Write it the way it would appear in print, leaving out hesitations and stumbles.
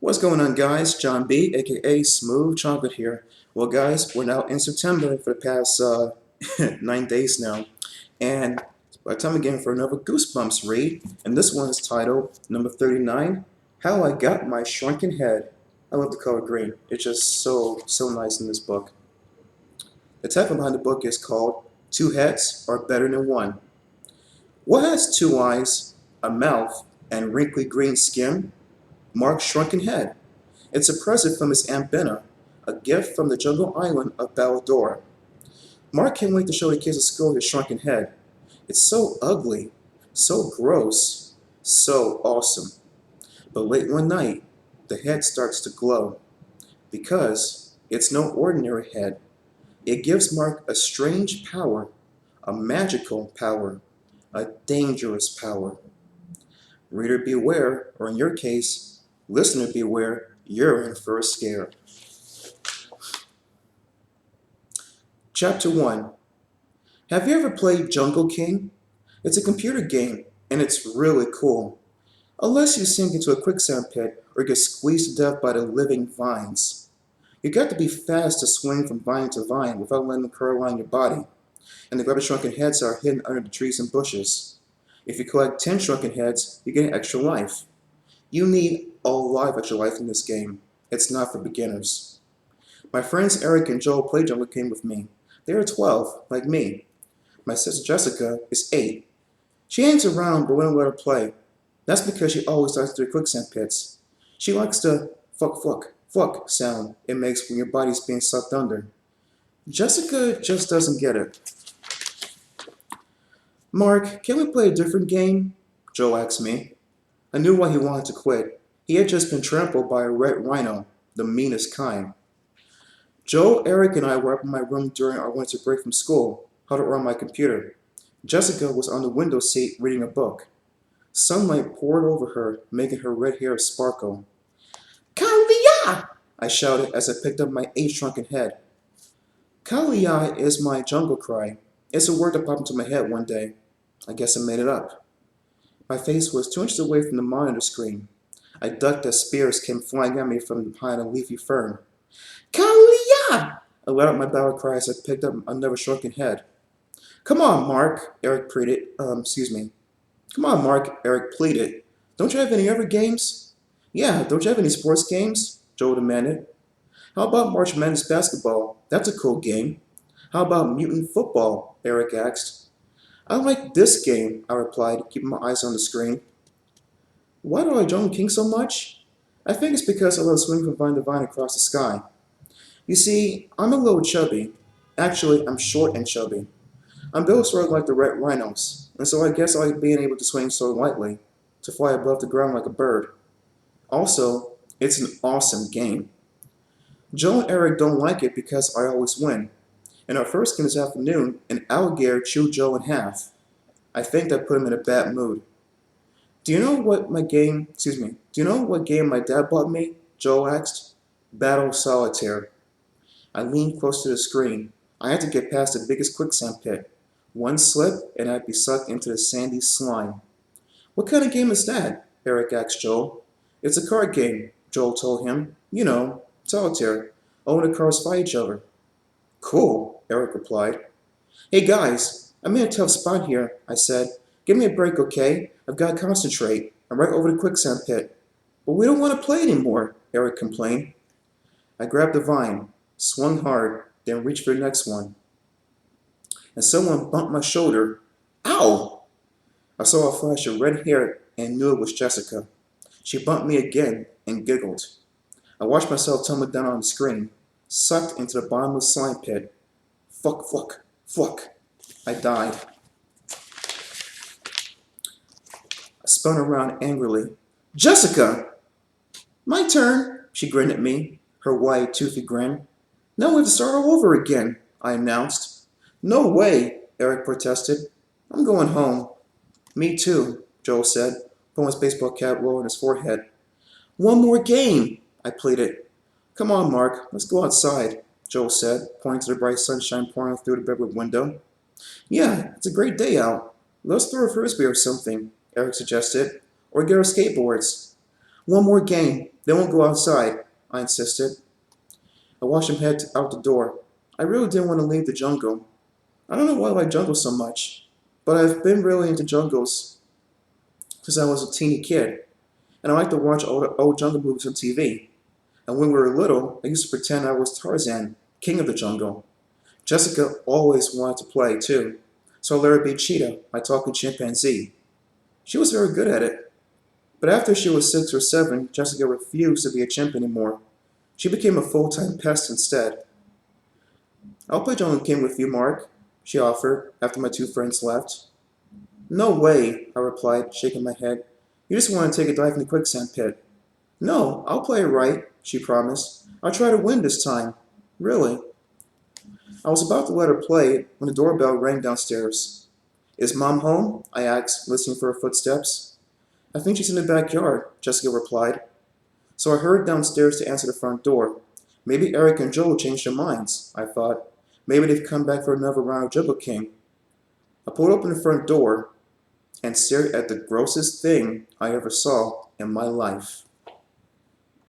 What's going on, guys? John B, aka Smooth Chocolate here. Well, guys, we're now in September for the past 9 days now, and by the time again for another Goosebumps read, and this one is titled number 39, How I Got My Shrunken Head. I love the color green. It's just so nice in this book. The title behind the book is called Two Heads Are Better Than One. What has two eyes, a mouth, and wrinkly green skin? Mark's shrunken head. It's a present from his Aunt Benna, a gift from the jungle island of Balador. Mark can't wait to show the kids at school his shrunken head. It's so ugly, so gross, so awesome. But late one night, the head starts to glow. Because it's no ordinary head. It gives Mark a strange power, a magical power, a dangerous power. Reader beware, or in your case, listener beware, you're in for a scare. Chapter 1. Have you ever played Jungle King? It's a computer game, and it's really cool. Unless you sink into a quicksand pit or get squeezed to death by the living vines. You got to be fast to swing from vine to vine without letting them curl around your body. And the rabbit shrunken heads are hidden under the trees and bushes. If you collect 10 shrunken heads, you get an extra life. You need a lot of extra life in this game. It's not for beginners. My friends Eric and Joel play Jungle King with me. They are 12, like me. My sister Jessica is 8. She hangs around but we don't let her play. That's because she always dives through quicksand pits. She likes the fuck sound it makes when your body's being sucked under. Jessica just doesn't get it. Mark, can we play a different game? Joel asked me. I knew why he wanted to quit. He had just been trampled by a red rhino, the meanest kind. Joe, Eric, and I were up in my room during our winter break from school, huddled around my computer. Jessica was on the window seat reading a book. Sunlight poured over her, making her red hair sparkle. Kalia! I shouted as I picked up my 8 shrunken head. Kalia is my jungle cry. It's a word that popped into my head one day. I guess I made it up. My face was 2 inches away from the monitor screen. I ducked as spears came flying at me from behind a leafy fern. Kalia! I let out my battle cry as I picked up another shrunken head. Come on, Mark, Eric pleaded. Come on, Mark, Eric pleaded. Don't you have any other games? Yeah, don't you have any sports games? Joel demanded. How about March Madness basketball? That's a cool game. How about mutant football? Eric asked. I like this game, I replied, keeping my eyes on the screen. Why do I Jungle King so much? I think it's because I love swinging from vine to vine across the sky. You see, I'm a little chubby. Actually, I'm short and chubby. I'm built sort of like the red rhinos, and so I guess I like being able to swing so lightly, to fly above the ground like a bird. Also, it's an awesome game. Joe and Eric don't like it because I always win. In our first game this afternoon, an alligator chewed Joe in half. I think that put him in a bad mood. Do you know what game my dad bought me? Joel asked. Battle Solitaire. I leaned close to the screen. I had to get past the biggest quicksand pit. One slip and I'd be sucked into the sandy slime. What kind of game is that? Eric asked Joel. It's a card game, Joel told him. You know, solitaire. Oh, and the cards fight each other. Cool, Eric replied. Hey guys, I'm in a tough spot here, I said. Give me a break, okay? I've got to concentrate. I'm right over the quicksand pit. But we don't want to play anymore, Eric complained. I grabbed the vine, swung hard, then reached for the next one. And someone bumped my shoulder. Ow! I saw a flash of red hair and knew it was Jessica. She bumped me again and giggled. I watched myself tumble down on the screen, sucked into the bottomless slime pit. Fuck. I died. I spun around angrily. Jessica! My turn, she grinned at me, her wide, toothy grin. Now we have to start all over again, I announced. No way, Eric protested. I'm going home. Me too, Joel said, pulling his baseball cap low on his forehead. One more game, I pleaded. Come on, Mark, let's go outside, Joel said, pointing to the bright sunshine pouring through the bedroom window. Yeah, it's a great day out. Let's throw a frisbee or something, Eric suggested, or get our skateboards. One more game, They won't go outside, I insisted. I watched them head out the door. I really didn't want to leave the jungle. I don't know why I like jungles so much, but I've been really into jungles since I was a teeny kid, and I like to watch old jungle movies on TV. And when we were little, I used to pretend I was Tarzan, king of the jungle. Jessica always wanted to play too, so I let her be Cheetah, my talking chimpanzee. She was very good at it. But after she was 6 or 7, Jessica refused to be a chimp anymore. She became a full-time pest instead. I'll play Jungle King with you, Mark, she offered after my two friends left. No way, I replied, shaking my head. You just want to take a dive in the quicksand pit. No, I'll play it right, she promised. I'll try to win this time. Really. I was about to let her play when the doorbell rang downstairs. Is Mom home? I asked, listening for her footsteps. I think she's in the backyard, Jessica replied. So I hurried downstairs to answer the front door. Maybe Eric and Joel changed their minds, I thought. Maybe they've come back for another round of Jungle King. I pulled open the front door and stared at the grossest thing I ever saw in my life.